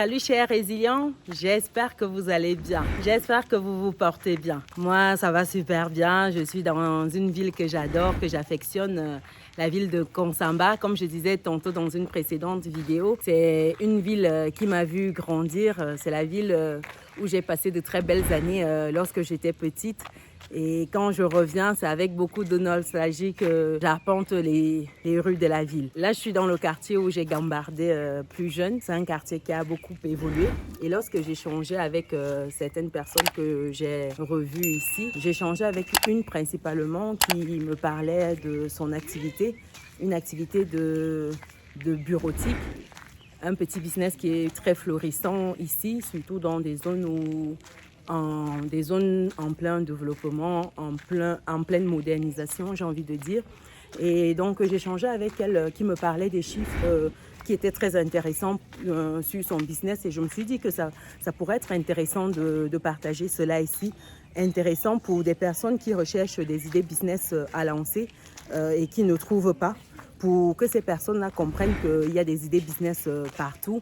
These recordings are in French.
Salut chers résilients, j'espère que vous allez bien. J'espère que vous vous portez bien. Moi, ça va super bien. Je suis dans une ville que j'adore, que j'affectionne, la ville de Konsamba. Comme je disais tantôt dans une précédente vidéo, c'est une ville qui m'a vu grandir. C'est la ville où j'ai passé de très belles années lorsque j'étais petite. Et quand je reviens, c'est avec beaucoup de nostalgie que j'arpente les rues de la ville. Là, je suis dans le quartier où j'ai gambardé plus jeune. C'est un quartier qui a beaucoup évolué. Et lorsque j'ai échangé avec certaines personnes que j'ai revues ici, j'ai échangé avec une principalement qui me parlait de son activité, une activité de bureautique. Un petit business qui est très florissant ici, surtout dans des zones en plein développement, en pleine modernisation, j'ai envie de dire. Et donc, j'ai échangé avec elle qui me parlait des chiffres qui étaient très intéressants sur son business. Et je me suis dit que ça pourrait être intéressant de partager cela ici. Intéressant pour des personnes qui recherchent des idées business à lancer et qui ne trouvent pas. Pour que ces personnes-là comprennent qu'il y a des idées business partout.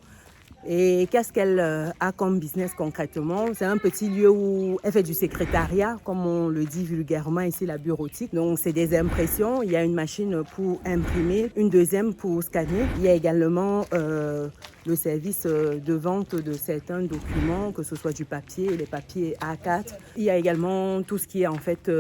Et qu'est-ce qu'elle a comme business concrètement? C'est un petit lieu où elle fait du secrétariat, comme on le dit vulgairement ici, la bureautique. Donc, c'est des impressions. Il y a une machine pour imprimer, une deuxième pour scanner. Il y a également le service de vente de certains documents, que ce soit du papier, les papiers A4. Il y a également tout ce qui est en fait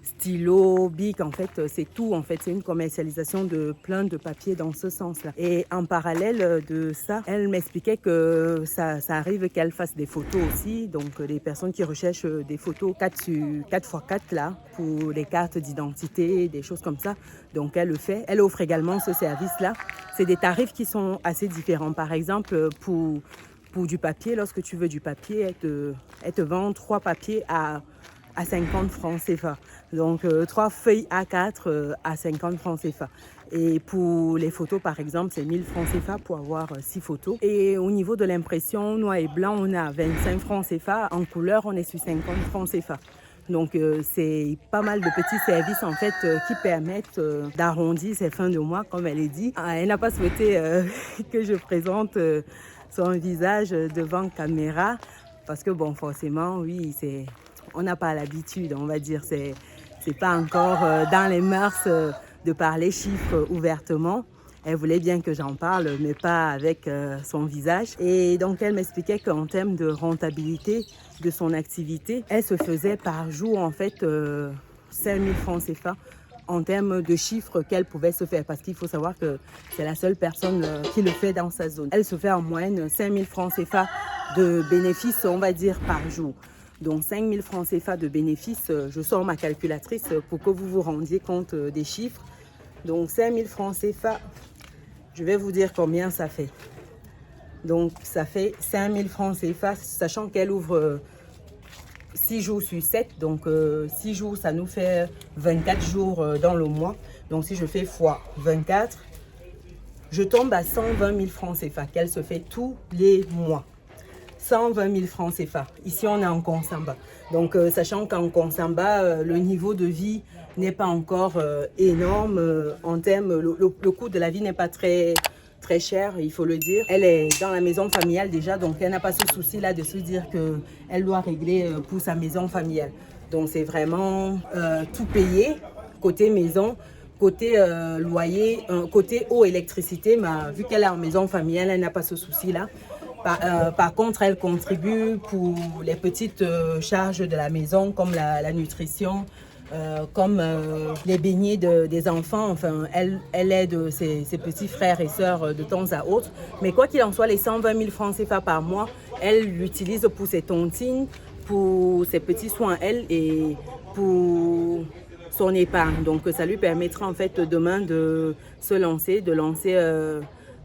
stylo, bic, en fait, c'est tout. En fait, c'est une commercialisation de plein de papiers dans ce sens-là. Et en parallèle de ça, elle m'expliquait que ça arrive qu'elle fasse des photos aussi. Donc, les personnes qui recherchent des photos 4x4 là, pour les cartes d'identité, des choses comme ça. Donc, elle le fait. Elle offre également ce service-là. C'est des tarifs qui sont assez différents. Par exemple, pour du papier, lorsque tu veux du papier, elle te vend 3 papiers à 50 francs CFA. Donc, 3 feuilles A4 à 50 francs CFA. Et pour les photos, par exemple, c'est 1000 francs CFA pour avoir 6 photos. Et au niveau de l'impression noir et blanc, on a 25 francs CFA. En couleur, on est sur 50 francs CFA. Donc, c'est pas mal de petits services, en fait, qui permettent d'arrondir ces fins de mois, comme elle est dit. Elle n'a pas souhaité que je présente son visage devant caméra. Parce que, bon, forcément, oui, on n'a pas l'habitude, on va dire. C'est pas encore dans les mœurs de parler chiffres ouvertement. Elle voulait bien que j'en parle, mais pas avec son visage. Et donc, elle m'expliquait qu'en termes de rentabilité de son activité, elle se faisait par jour, en fait, 5000 francs CFA en termes de chiffres qu'elle pouvait se faire. Parce qu'il faut savoir que c'est la seule personne qui le fait dans sa zone. Elle se fait en moyenne 5000 francs CFA de bénéfices, on va dire, par jour. Donc 5 000 francs CFA de bénéfices, je sors ma calculatrice pour que vous vous rendiez compte des chiffres. Donc 5 000 francs CFA, je vais vous dire combien ça fait. Donc ça fait 5 000 francs CFA, sachant qu'elle ouvre 6 jours sur 7. Donc 6 jours, ça nous fait 24 jours dans le mois. Donc si je fais fois 24, je tombe à 120 000 francs CFA qu'elle se fait tous les mois. 120 000 francs CFA. Ici, on est en Konsamba. Donc, sachant qu'en Konsamba, le niveau de vie n'est pas encore énorme en termes... Le coût de la vie n'est pas très cher, il faut le dire. Elle est dans la maison familiale déjà, donc elle n'a pas ce souci-là de se dire qu'elle doit régler pour sa maison familiale. Donc, c'est vraiment tout payé, côté maison. Côté loyer, côté eau, électricité, mais vu qu'elle est en maison familiale, elle n'a pas ce souci-là. Par contre, elle contribue pour les petites charges de la maison, comme la nutrition, comme les beignets des enfants. Enfin, elle aide ses petits frères et sœurs de temps à autre. Mais quoi qu'il en soit, les 120 000 francs CFA par mois, elle l'utilise pour ses tontines, pour ses petits soins, elle, et pour son épargne. Donc, ça lui permettra en fait demain de se lancer,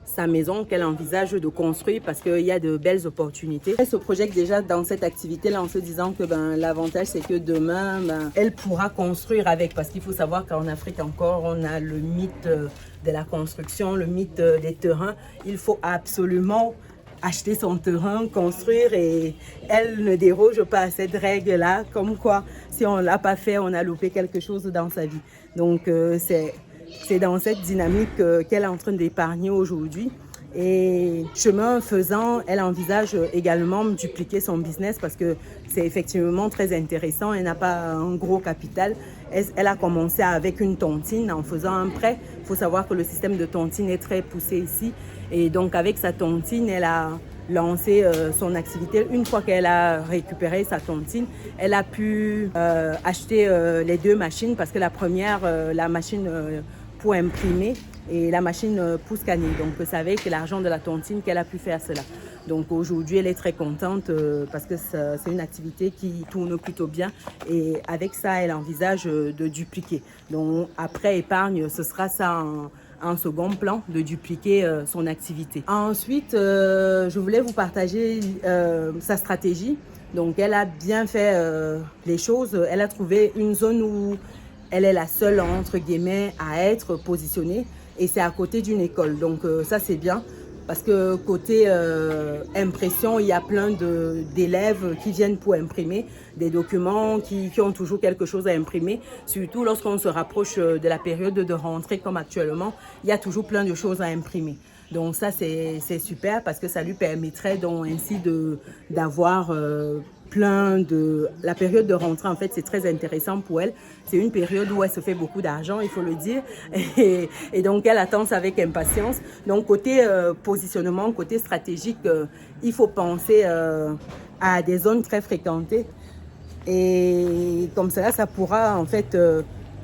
sa maison qu'elle envisage de construire parce qu'il y a de belles opportunités. Elle se projette déjà dans cette activité-là en se disant que l'avantage c'est que demain, elle pourra construire avec. Parce qu'il faut savoir qu'en Afrique encore, on a le mythe de la construction, le mythe des terrains. Il faut absolument acheter son terrain, construire et elle ne déroge pas à cette règle-là. Comme quoi, si on ne l'a pas fait, on a loupé quelque chose dans sa vie. Donc, c'est dans cette dynamique qu'elle est en train d'épargner aujourd'hui. Et chemin faisant, elle envisage également de dupliquer son business parce que c'est effectivement très intéressant. Elle n'a pas un gros capital. Elle a commencé avec une tontine en faisant un prêt. Il faut savoir que le système de tontine est très poussé ici. Et donc avec sa tontine, elle a lancé son activité. Une fois qu'elle a récupéré sa tontine, elle a pu acheter les 2 machines parce que la première, la machine pour imprimer, et la machine pour scanner. Donc, c'est avec l'argent de la tontine qu'elle a pu faire cela. Donc, aujourd'hui, elle est très contente parce que c'est une activité qui tourne plutôt bien. Et avec ça, elle envisage de dupliquer. Donc, après épargne, ce sera ça en second plan, de dupliquer son activité. Ensuite, je voulais vous partager sa stratégie. Donc, elle a bien fait les choses. Elle a trouvé une zone où elle est la seule, entre guillemets, à être positionnée. Et c'est à côté d'une école. Donc ça, c'est bien. Parce que côté impression, il y a plein d'élèves qui viennent pour imprimer des documents, qui ont toujours quelque chose à imprimer. Surtout lorsqu'on se rapproche de la période de rentrée comme actuellement, il y a toujours plein de choses à imprimer. Donc ça, c'est super parce que ça lui permettrait donc ainsi d'avoir plein de... La période de rentrée, en fait, c'est très intéressant pour elle. C'est une période où elle se fait beaucoup d'argent, il faut le dire. Et donc, elle attend ça avec impatience. Donc, côté positionnement, côté stratégique, il faut penser à des zones très fréquentées. Et comme cela, ça pourra, en fait...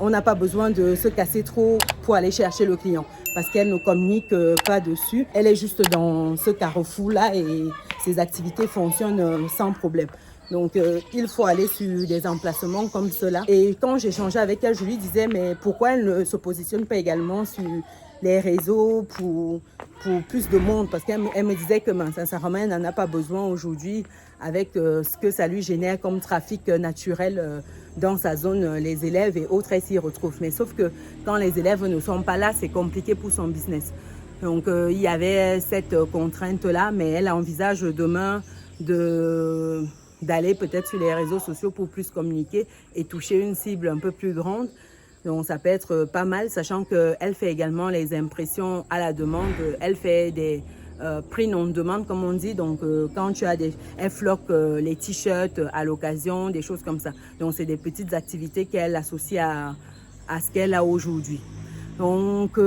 on n'a pas besoin de se casser trop pour aller chercher le client parce qu'elle ne communique pas dessus. Elle est juste dans ce carrefour-là et ses activités fonctionnent sans problème. Donc, il faut aller sur des emplacements comme cela. Et quand j'échangeais avec elle, je lui disais, mais pourquoi elle ne se positionne pas également sur les réseaux pour plus de monde? Parce qu'elle me disait que, sincèrement, elle n'en a pas besoin aujourd'hui avec ce que ça lui génère comme trafic naturel dans sa zone, les élèves et autres, elle s'y retrouve. Mais sauf que quand les élèves ne sont pas là, c'est compliqué pour son business. Donc, il y avait cette contrainte-là, mais elle envisage demain d'aller peut-être sur les réseaux sociaux pour plus communiquer et toucher une cible un peu plus grande. Donc, ça peut être pas mal, sachant qu'elle fait également les impressions à la demande. Elle fait des print on demande, comme on dit. Donc, quand tu as elle floque les t-shirts à l'occasion, des choses comme ça. Donc, c'est des petites activités qu'elle associe à ce qu'elle a aujourd'hui. Donc,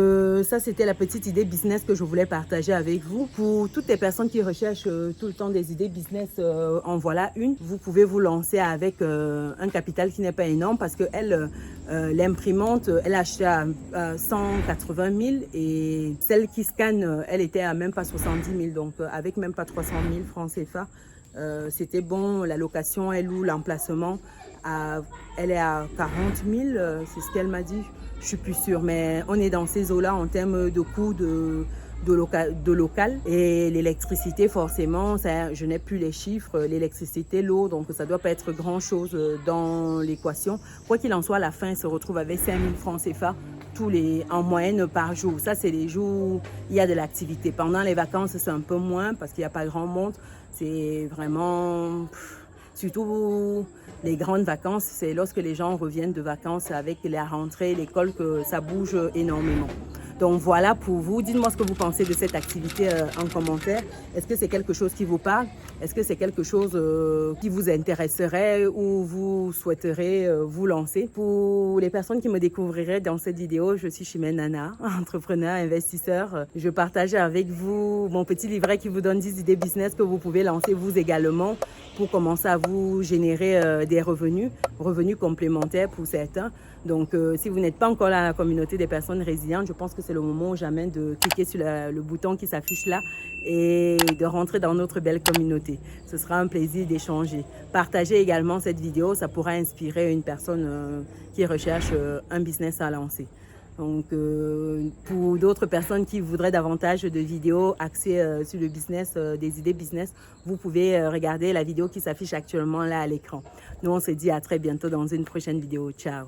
ça, c'était la petite idée business que je voulais partager avec vous. Pour toutes les personnes qui recherchent tout le temps des idées business, en voilà une. Vous pouvez vous lancer avec un capital qui n'est pas énorme parce qu'elle, l'imprimante, elle a acheté à 180 000 et celle qui scanne, elle était à même pas 70 000. Donc, avec même pas 300 000 francs CFA, c'était bon. La location, elle loue l'emplacement. Elle est à 40 000, c'est ce qu'elle m'a dit. Je suis plus sûre, mais on est dans ces eaux-là en termes de coûts de local. Et l'électricité, forcément, ça, je n'ai plus les chiffres. L'électricité, l'eau, donc ça ne doit pas être grand-chose dans l'équation. Quoi qu'il en soit, à la fin, elle se retrouve avec 5 000 francs CFA en moyenne par jour. Ça, c'est les jours où il y a de l'activité. Pendant les vacances, c'est un peu moins parce qu'il n'y a pas grand monde. C'est vraiment... Surtout les grandes vacances, c'est lorsque les gens reviennent de vacances avec la rentrée, l'école, que ça bouge énormément. Donc voilà pour vous. Dites-moi ce que vous pensez de cette activité en commentaire. Est-ce que c'est quelque chose qui vous parle? Est-ce que c'est quelque chose qui vous intéresserait ou vous souhaiterez vous lancer? Pour les personnes qui me découvriraient dans cette vidéo, je suis Chimène Nana, entrepreneur, investisseur. Je partage avec vous mon petit livret qui vous donne 10 idées business que vous pouvez lancer vous également pour commencer à vous générer des revenus complémentaires pour certains. Donc, si vous n'êtes pas encore dans la communauté des personnes résilientes, je pense que c'est le moment ou jamais de cliquer sur le bouton qui s'affiche là et de rentrer dans notre belle communauté. Ce sera un plaisir d'échanger. Partagez également cette vidéo, ça pourra inspirer une personne qui recherche un business à lancer. Donc, pour d'autres personnes qui voudraient davantage de vidéos axées sur le business, des idées business, vous pouvez regarder la vidéo qui s'affiche actuellement là à l'écran. Nous, on se dit à très bientôt dans une prochaine vidéo. Ciao!